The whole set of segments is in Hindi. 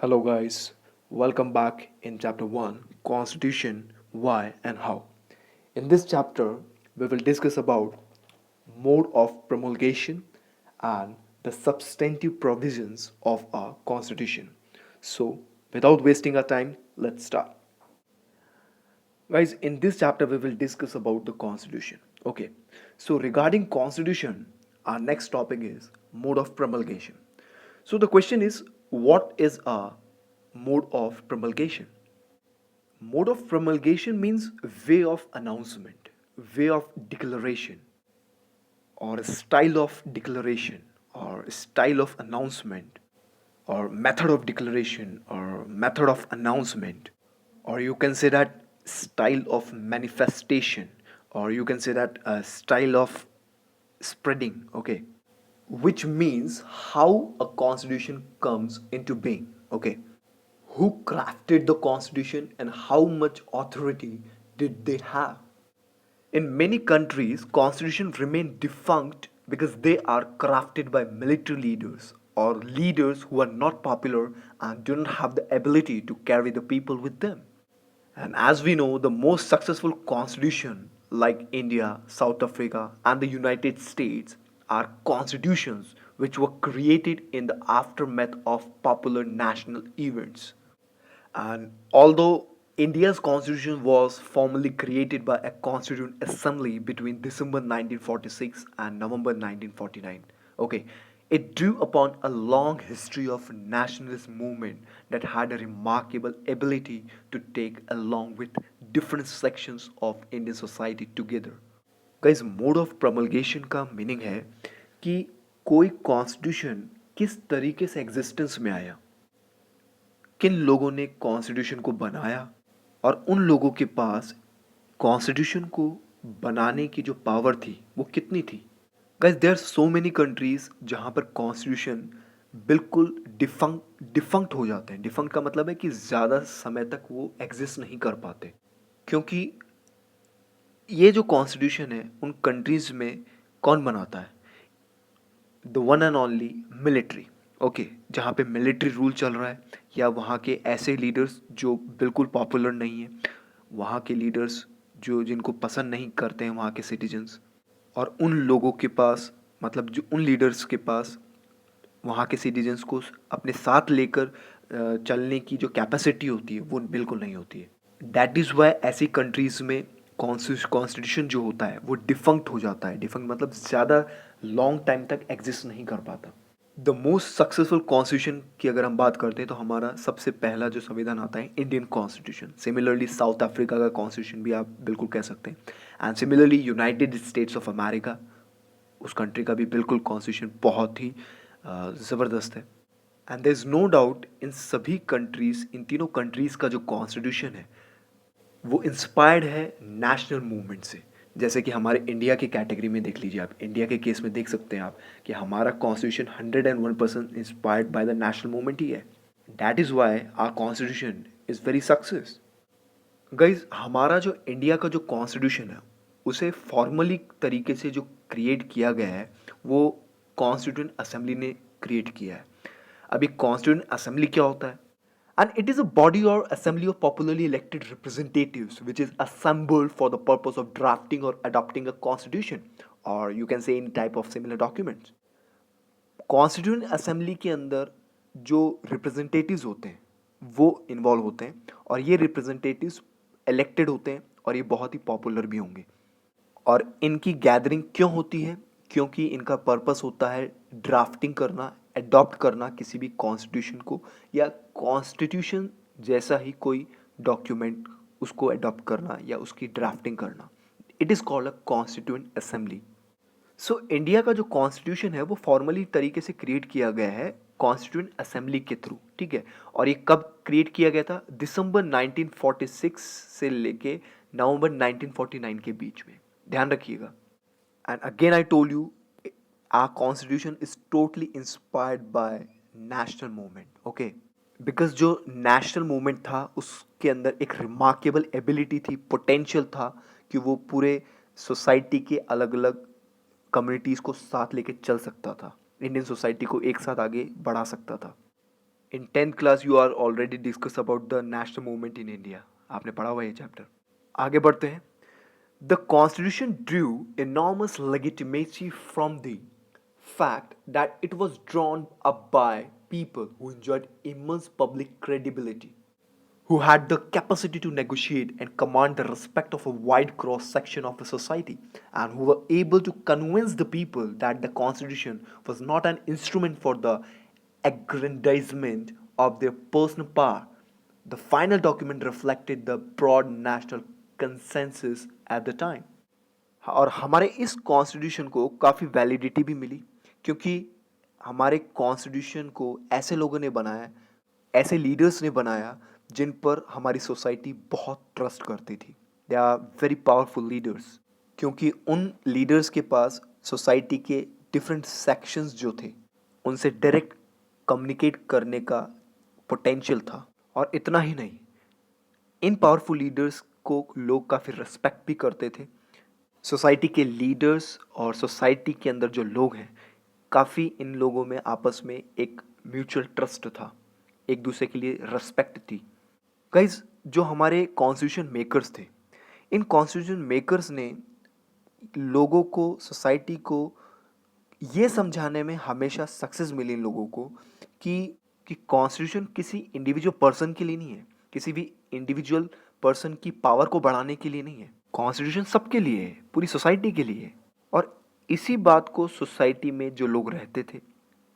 Hello, guys. Welcome back in chapter 1 Constitution, Why and How. In this chapter, we will discuss about mode of promulgation and the substantive provisions of our Constitution. So, without wasting our time, let's start. Guys, in this chapter, we will discuss about the Constitution. Okay, so regarding Constitution, our next topic is mode of promulgation. So, the question is what is a mode of promulgation? Mode of promulgation means way of announcement, way of declaration, or style of declaration, or style of announcement, or method of declaration, or method of announcement, or you can say that style of manifestation, or you can say that style of spreading, okay, which means how a constitution comes into being, okay, who crafted the constitution and how much authority did they have. In many countries, constitutions remain defunct because they are crafted by military leaders or leaders who are not popular and do not have the ability to carry the people with them. And as we know, the most successful constitution like India, South Africa, and the United States are constitutions which were created in the aftermath of popular national events. And although India's constitution was formally created by a constituent assembly between December 1946 and November 1949, okay, it drew upon a long history of nationalist movement that had a remarkable ability to take along with different sections of Indian society together. Guys mode of promulgation का मीनिंग है कि कोई कॉन्स्टिट्यूशन किस तरीके से एग्जिस्टेंस में आया, किन लोगों ने कॉन्स्टिट्यूशन को बनाया और उन लोगों के पास कॉन्स्टिट्यूशन को बनाने की जो पावर थी वो कितनी थी। Guys there are so many countries जहाँ पर कॉन्स्टिट्यूशन बिल्कुल डिफंक्ट हो जाते हैं। डिफंक्ट का मतलब है कि ज़्यादा समय तक वो एग्जिस्ट नहीं कर पाते, क्योंकि ये जो कॉन्स्टिट्यूशन है उन कंट्रीज़ में कौन बनाता है? The one and only military. Okay, जहाँ पे मिलिट्री रूल चल रहा है या वहाँ के ऐसे लीडर्स जो बिल्कुल पॉपुलर नहीं है, वहाँ के लीडर्स जो जिनको पसंद नहीं करते हैं वहाँ के सिटीजन्स, और उन लोगों के पास मतलब जो उन लीडर्स के पास वहाँ के सिटीजन्स को अपने साथ लेकर चलने की जो कैपेसिटी होती है वो बिल्कुल नहीं होती है। दैट इज़ वाई ऐसी कंट्रीज़ में कॉन्स्टिट्यूशन जो होता है वो डिफंक्ट हो जाता है। डिफंक्ट मतलब ज़्यादा लॉन्ग टाइम तक एग्जिस्ट नहीं कर पाता। द मोस्ट सक्सेसफुल कॉन्स्टिट्यूशन की अगर हम बात करते हैं तो हमारा सबसे पहला जो संविधान आता है Indian constitution. Similarly South Africa का कॉन्स्टिट्यूशन भी आप बिल्कुल कह सकते हैं, and similarly United States of America, उस कंट्री का भी बिल्कुल कॉन्स्टिट्यूशन बहुत ही ज़बरदस्त है। And there is no doubt in सभी कंट्रीज़, इन तीनों कंट्रीज़ का जो कॉन्स्टिट्यूशन है वो इंस्पायर्ड है नेशनल मूवमेंट से। जैसे कि हमारे इंडिया की कैटेगरी में देख लीजिए आप, इंडिया के केस में देख सकते हैं आप कि हमारा constitution 101% inspired by the national movement ही है। That is why our constitution is very success. Guys हमारा जो इंडिया का जो कॉन्स्टिट्यूशन है उसे फॉर्मली तरीके से जो क्रिएट किया गया है वो कॉन्स्टिट्यूंट असेंबली ने क्रिएट किया है। अभी कॉन्स्टिट्यूंट असेंबली क्या होता है? And it is a body or assembly of popularly elected representatives which is assembled for the purpose of drafting or adopting a constitution, or you can say any type of similar documents. Constituent assembly के अंदर जो रिप्रेजेंटेटिव्स होते हैं वो इन्वॉल्व होते हैं, और ये रिप्रेजेंटेटिव्स इलेक्टेड होते हैं और ये बहुत ही पॉपुलर भी होंगे। और इनकी गैदरिंग क्यों होती है? क्योंकि इनका पर्पस होता है ड्राफ्टिंग करना, अडॉप्ट करना किसी भी कॉन्स्टिट्यूशन को, या कॉन्स्टिट्यूशन जैसा ही कोई डॉक्यूमेंट उसको अडॉप्ट करना या उसकी ड्राफ्टिंग करना। It is called a constituent assembly. So India का जो कॉन्स्टिट्यूशन है वो फॉर्मली तरीके से क्रिएट किया गया है कॉन्स्टिट्यूएंट असेंबली के थ्रू, ठीक है। और ये कब क्रिएट किया गया था? दिसंबर 1946 से लेके नवंबर 1949 के बीच में, ध्यान रखिएगा। And again I told you, our constitution is totally inspired by national movement, okay. Because जो नेशनल मूवमेंट था उसके अंदर एक रिमार्केबल एबिलिटी थी, पोटेंशियल था कि वो पूरे सोसाइटी के अलग अलग कम्युनिटीज़ को साथ लेके चल सकता था, इंडियन सोसाइटी को एक साथ आगे बढ़ा सकता था। In 10th class you are already discuss about the national movement in India, आपने पढ़ा हुआ ये चैप्टर। आगे बढ़ते हैं। The constitution drew enormous legitimacy from the fact that it was drawn up by people who enjoyed immense public credibility, who had the capacity to negotiate and command the respect of a wide cross section of the society, and who were able to convince the people that the Constitution was not an instrument for the aggrandizement of their personal power. The final document reflected the broad national consensus at the time. और हमारे इस कॉन्स्टिट्यूशन को काफ़ी वैलिडिटी भी मिली, क्योंकि हमारे कॉन्स्टिट्यूशन को ऐसे लोगों ने बनाया, ऐसे लीडर्स ने बनाया जिन पर हमारी सोसाइटी बहुत ट्रस्ट करती थी। They are very powerful leaders, क्योंकि उन लीडर्स के पास सोसाइटी के डिफरेंट सेक्शंस जो थे उनसे डायरेक्ट कम्युनिकेट करने का पोटेंशियल था। और इतना ही नहीं, इन पावरफुल लीडर्स को लोग काफ़ी रिस्पेक्ट भी करते थे। सोसाइटी के लीडर्स और सोसाइटी के अंदर जो लोग हैं, काफ़ी इन लोगों में आपस में एक म्यूचुअल ट्रस्ट था, एक दूसरे के लिए रिस्पेक्ट थी। गाइज, जो हमारे कॉन्स्टिट्यूशन मेकर्स थे, इन कॉन्स्टिट्यूशन मेकर्स ने लोगों को, सोसाइटी को ये समझाने में हमेशा सक्सेस मिली इन लोगों को कि कॉन्स्टिट्यूशन किसी इंडिविजुअल पर्सन के लिए नहीं है, किसी भी इंडिविजुअल पर्सन की पावर को बढ़ाने के लिए नहीं है। कॉन्स्टिट्यूशन सबके लिए है, पूरी सोसाइटी के लिए है। और इसी बात को सोसाइटी में जो लोग रहते थे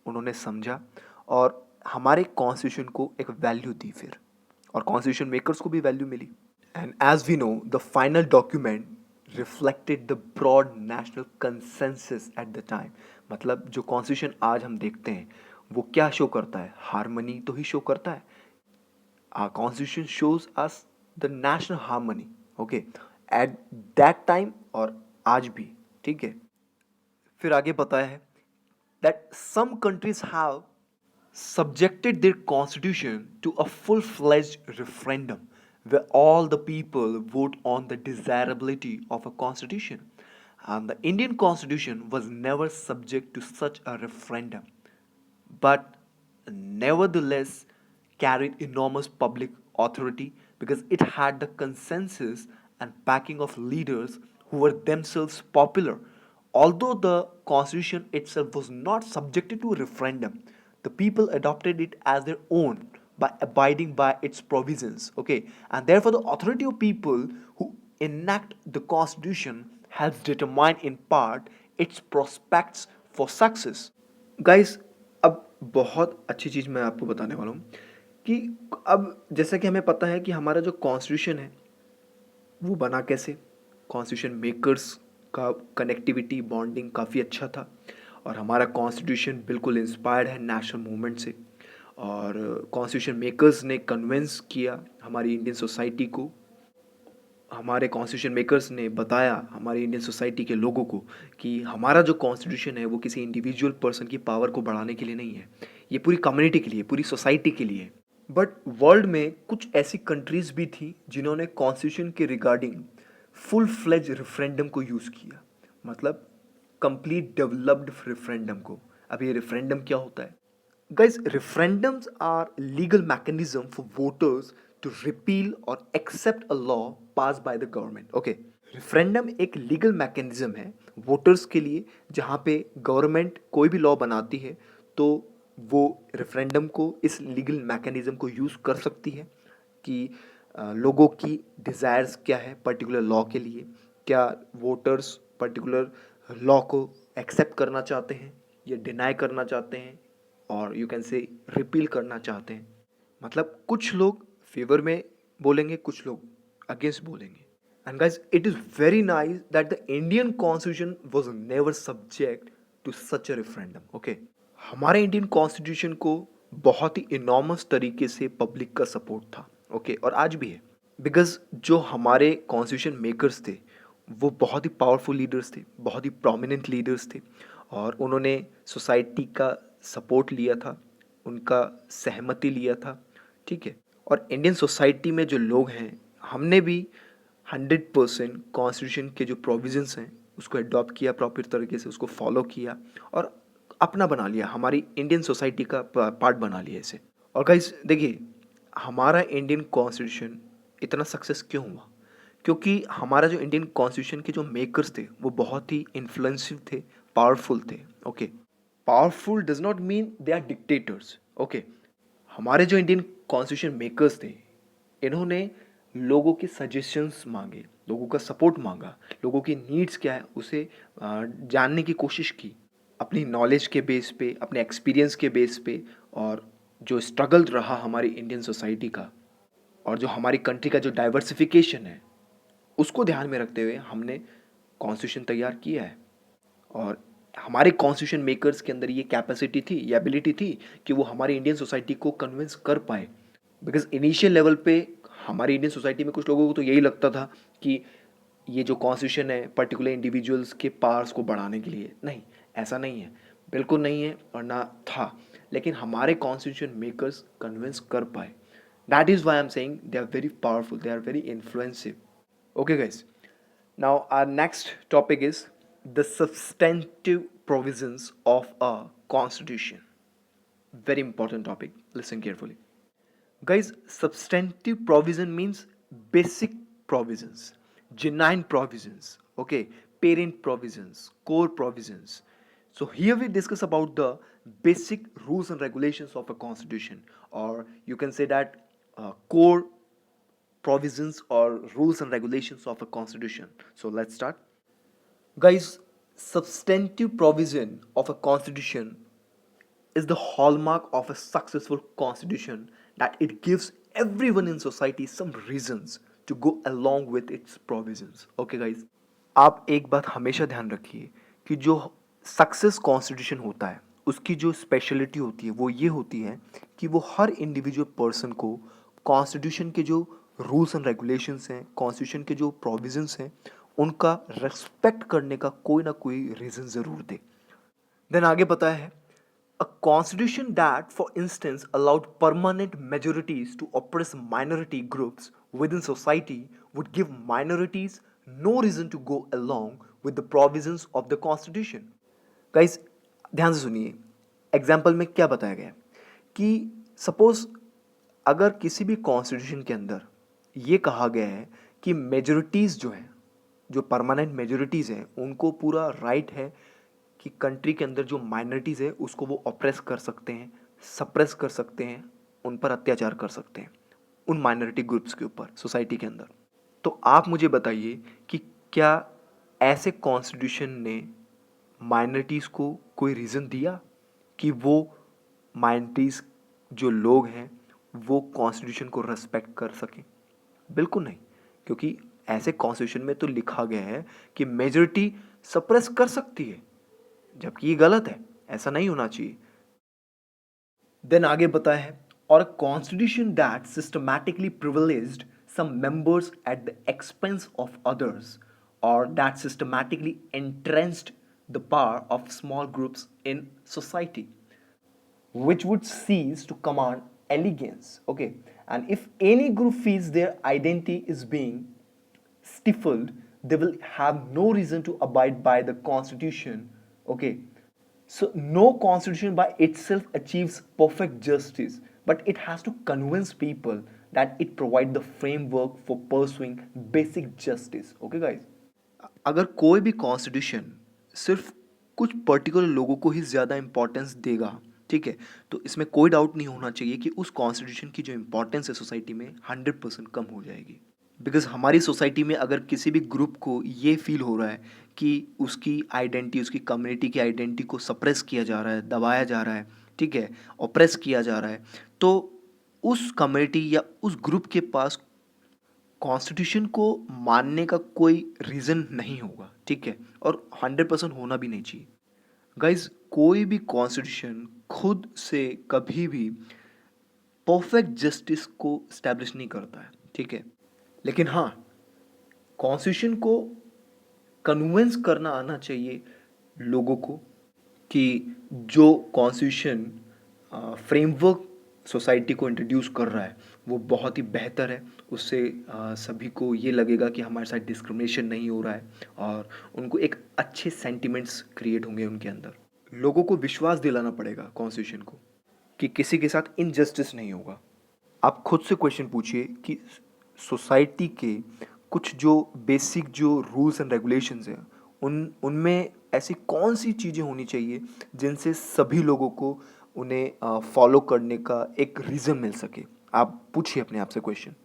उन्होंने समझा और हमारे कॉन्स्टिट्यूशन को एक वैल्यू दी फिर, और कॉन्स्टिट्यूशन मेकर्स को भी वैल्यू मिली। And as we know, the final document reflected the broad national consensus at the time. मतलब जो कॉन्स्टिट्यूशन आज हम देखते हैं वो क्या शो करता है? हार्मनी तो ही शो करता है। Our constitution shows us the national harmony, okay, at that time और आज भी, ठीक है। फिर आगे बताया है that some countries have subjected their constitution to a full-fledged referendum where all the people vote on the desirability of a constitution, and the Indian constitution was never subject to such a referendum, but nevertheless carried enormous public authority because it had the consensus and backing of leaders who were themselves popular. Although the constitution itself was not subjected to a referendum, the people adopted it as their own by abiding by its provisions. Okay, and therefore the authority of people who enact the constitution helps determine in part its prospects for success. Guys, अब बहुत अच्छी चीज़ मैं आपको बताने वाला हूँ कि अब जैसा कि हमें पता है कि हमारा जो कॉन्स्टिट्यूशन है वो बना कैसे। कॉन्स्टिट्यूशन मेकर्स का कनेक्टिविटी, बॉन्डिंग काफ़ी अच्छा था, और हमारा कॉन्स्टिट्यूशन बिल्कुल इंस्पायर्ड है नेशनल मूवमेंट से। और कॉन्स्टिट्यूशन मेकर्स ने कन्विंस किया हमारी इंडियन सोसाइटी को, हमारे कॉन्स्टिट्यूशन मेकर्स ने बताया हमारी इंडियन सोसाइटी के लोगों को कि हमारा जो कॉन्स्टिट्यूशन है वो किसी इंडिविजुअल पर्सन की पावर को बढ़ाने के लिए नहीं है, ये पूरी कम्युनिटी के लिए, पूरी सोसाइटी के लिए। बट वर्ल्ड में कुछ ऐसी कंट्रीज भी थी जिन्होंने कॉन्स्टिट्यूशन के रिगार्डिंग फुल फ्लेज रेफरेंडम को यूज़ किया, मतलब कंप्लीट डेवलप्ड रेफरेंडम को। अब ये रेफरेंडम क्या होता है? Guys, referendums are legal mechanism for voters to repeal or accept a law passed by the government. Okay, referendum एक legal mechanism है voters के लिए, जहाँ पे गवर्नमेंट कोई भी लॉ बनाती है तो वो रेफरेंडम को, इस लीगल मैकेनिज्म को यूज़ कर सकती है कि लोगों की डिज़ायर्स क्या है पर्टिकुलर लॉ के लिए, क्या वोटर्स पर्टिकुलर लॉ को एक्सेप्ट करना चाहते हैं या डिनाई करना चाहते हैं, और यू कैन से रिपील करना चाहते हैं। मतलब कुछ लोग फेवर में बोलेंगे, कुछ लोग अगेंस्ट बोलेंगे। And guys, it is very nice that the Indian constitution was never subject to such a referendum. Okay, हमारे इंडियन कॉन्स्टिट्यूशन को बहुत ही इनॉर्मस तरीके से पब्लिक का सपोर्ट था। ओके, और आज भी है, बिकॉज जो हमारे कॉन्स्टिट्यूशन मेकर्स थे वो बहुत ही पावरफुल लीडर्स थे, बहुत ही प्रोमिनेंट लीडर्स थे, और उन्होंने सोसाइटी का सपोर्ट लिया था, उनका सहमति लिया था, ठीक है। और इंडियन सोसाइटी में जो लोग हैं, हमने भी 100% कॉन्स्टिट्यूशन के जो प्रोविजंस हैं उसको अडॉप्ट किया, प्रॉपर तरीके से उसको फॉलो किया और अपना बना लिया, हमारी इंडियन सोसाइटी का पार्ट बना लिया इसे। और गाइस देखिए, हमारा इंडियन कॉन्स्टिट्यूशन इतना सक्सेस क्यों हुआ? क्योंकि हमारा जो इंडियन कॉन्स्टिट्यूशन के जो मेकर्स थे वो बहुत ही इन्फ्लुएंसिव थे, पावरफुल थे। Okay, powerful does not mean they are dictators. Okay, हमारे जो इंडियन कॉन्स्टिट्यूशन मेकर्स थे, इन्होंने लोगों के सजेशंस मांगे, लोगों का सपोर्ट मांगा, लोगों की नीड्स क्या है उसे जानने की कोशिश की, अपनी नॉलेज के बेस पे, अपने एक्सपीरियंस के बेस पे। और जो स्ट्रगल रहा हमारी इंडियन सोसाइटी का और जो हमारी कंट्री का जो डाइवर्सिफिकेशन है, उसको ध्यान में रखते हुए हमने कॉन्स्टिट्यूशन तैयार किया है। और हमारे कॉन्स्टिट्यूशन मेकर्स के अंदर ये कैपेसिटी थी, ये एबिलिटी थी कि वो हमारी इंडियन सोसाइटी को कन्विंस कर पाए। बिकॉज इनिशियल लेवल पे हमारी इंडियन सोसाइटी में कुछ लोगों को तो यही लगता था कि ये जो कॉन्स्टिट्यूशन है पर्टिकुलर इंडिविजुअल्स के पावर्स को बढ़ाने के लिए। नहीं, ऐसा नहीं है, बिल्कुल नहीं है और ना था। लेकिन हमारे कॉन्स्टिट्यूशन मेकर्स कन्विंस कर पाए। That is why I am saying they are very powerful, they are very influencive. Okay, guys. Now, our next topic is the substantive provisions of a constitution. Very important topic. Listen carefully. Guys, substantive provision means basic provisions, genuine provisions, okay, parent provisions, core provisions. So here we discuss about the basic rules and regulations of a constitution, or you can say that core provisions or rules and regulations of a constitution. So let's start. Guys, substantive provision of a constitution is the hallmark of a successful constitution, that it gives everyone in society some reasons to go along with its provisions. Okay guys, आप एक बात हमेशा ध्यान रखिए कि जो सक्सेस कॉन्स्टिट्यूशन होता है उसकी जो स्पेशलिटी होती है वो ये होती है कि वो हर इंडिविजुअल पर्सन को कॉन्स्टिट्यूशन के जो रूल्स एंड रेगुलेशंस हैं, कॉन्स्टिट्यूशन के जो प्रोविजंस हैं, उनका रेस्पेक्ट करने का कोई ना कोई रीज़न ज़रूर दे। देन आगे बताया है, a constitution that, for instance, allowed permanent majorities to oppress minority groups within society would give minorities no reason to go along with the provisions of the constitution. Guys, ध्यान से सुनिए, एग्जाम्पल में क्या बताया गया है कि सपोज अगर किसी भी कॉन्स्टिट्यूशन के अंदर ये कहा गया है कि मेजोरिटीज़ जो हैं, जो परमानेंट मेजोरिटीज़ हैं, उनको पूरा राइट है कि कंट्री के अंदर जो माइनॉरिटीज़ है उसको वो ऑप्रेस कर सकते हैं, सप्रेस कर सकते हैं, उन पर अत्याचार कर सकते हैं, उन माइनॉरिटी ग्रुप्स के ऊपर सोसाइटी के अंदर। तो आप मुझे बताइए कि क्या ऐसे कॉन्स्टिट्यूशन ने माइनॉरिटीज़ को कोई रीज़न दिया कि वो माइनॉरिटीज़ जो लोग हैं वो कॉन्स्टिट्यूशन को रेस्पेक्ट कर सकें? बिल्कुल नहीं, क्योंकि ऐसे कॉन्स्टिट्यूशन में तो लिखा गया है कि मेजॉरिटी सप्रेस कर सकती है, जबकि ये गलत है, ऐसा नहीं होना चाहिए। देन आगे बताया है, और constitution that systematically privileged some members at the expense of others, और that systematically entrenched the power of small groups in society, which would cease to command allegiance. Okay, and if any group feels their identity is being stifled, they will have no reason to abide by the constitution. Okay, so no constitution by itself achieves perfect justice, but it has to convince people that it provides the framework for pursuing basic justice. Okay guys, अगर कोई भी कॉन्स्टिट्यूशन सिर्फ कुछ पर्टिकुलर लोगों को ही ज़्यादा इम्पोर्टेंस देगा, ठीक है, तो इसमें कोई डाउट नहीं होना चाहिए कि उस कॉन्स्टिट्यूशन की जो इम्पोर्टेंस है सोसाइटी में 100% कम हो जाएगी। बिकॉज हमारी सोसाइटी में अगर किसी भी ग्रुप को ये फील हो रहा है कि उसकी आइडेंटिटी, उसकी कम्युनिटी की आइडेंटिटी को सप्रेस किया जा रहा है, दबाया जा रहा है, ठीक है, ऑप्रेस किया जा रहा है, तो उस कम्युनिटी या उस ग्रुप के पास कॉन्स्टिट्यूशन को मानने का कोई रीज़न नहीं होगा, ठीक है, और 100% होना भी नहीं चाहिए। गाइज, कोई भी कॉन्स्टिट्यूशन खुद से कभी भी परफेक्ट जस्टिस को इस्टेब्लिश नहीं करता है, ठीक है, लेकिन हाँ, कॉन्स्टिट्यूशन को कन्विंस करना आना चाहिए लोगों को कि जो कॉन्स्टिट्यूशन फ्रेमवर्क सोसाइटी को इंट्रोड्यूस कर रहा है वो बहुत ही बेहतर है। उससे सभी को ये लगेगा कि हमारे साथ डिस्क्रिमिनेशन नहीं हो रहा है और उनको एक अच्छे सेंटिमेंट्स क्रिएट होंगे उनके अंदर। लोगों को विश्वास दिलाना पड़ेगा कॉन्स्टिट्यूशन को कि किसी के साथ इनजस्टिस नहीं होगा। आप खुद से क्वेश्चन पूछिए कि सोसाइटी के कुछ जो बेसिक जो रूल्स एंड रेगुलेशंस हैं उनमें ऐसी कौन सी चीज़ें होनी चाहिए जिनसे सभी लोगों को उन्हें फॉलो करने का एक रीज़न मिल सके। आप पूछिए अपने आप से क्वेश्चन।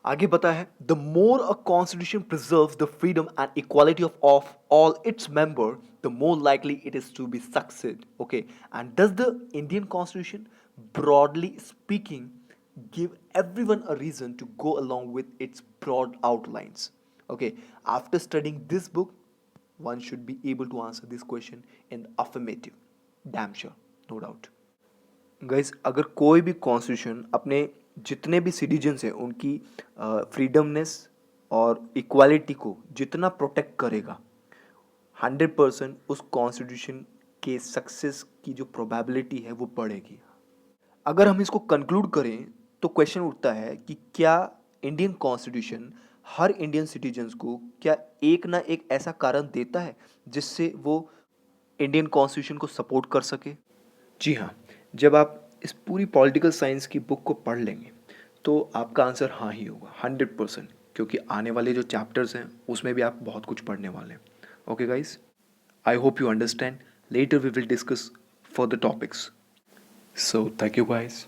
आगे बता है the more a constitution preserves the freedom and equality of all its member the more likely it is to be succeed. Okay, and does the Indian constitution broadly speaking give everyone a reason to go along with its broad outlines? Okay, after studying this book, one should be able to answer this question in the affirmative. Damn sure, no doubt. Guys, अगर कोई भी कॉन्स्टिट्यूशन अपने जितने भी सिटीजन्स हैं उनकी फ्रीडमनेस और इक्वालिटी को जितना प्रोटेक्ट करेगा, 100% उस कॉन्स्टिट्यूशन के सक्सेस की जो प्रोबेबिलिटी है वो बढ़ेगी। अगर हम इसको कंक्लूड करें तो क्वेश्चन उठता है कि क्या इंडियन कॉन्स्टिट्यूशन हर इंडियन सिटीजन्स को क्या एक ना एक ऐसा कारण देता है जिससे वो इंडियन कॉन्स्टिट्यूशन को सपोर्ट कर सके? जी हाँ, जब आप इस पूरी पॉलिटिकल साइंस की बुक को पढ़ लेंगे तो आपका आंसर हाँ ही होगा 100%, क्योंकि आने वाले जो चैप्टर्स हैं उसमें भी आप बहुत कुछ पढ़ने वाले हैं। Okay guys, I hope you understand. Later we will discuss further topics. So thank you guys.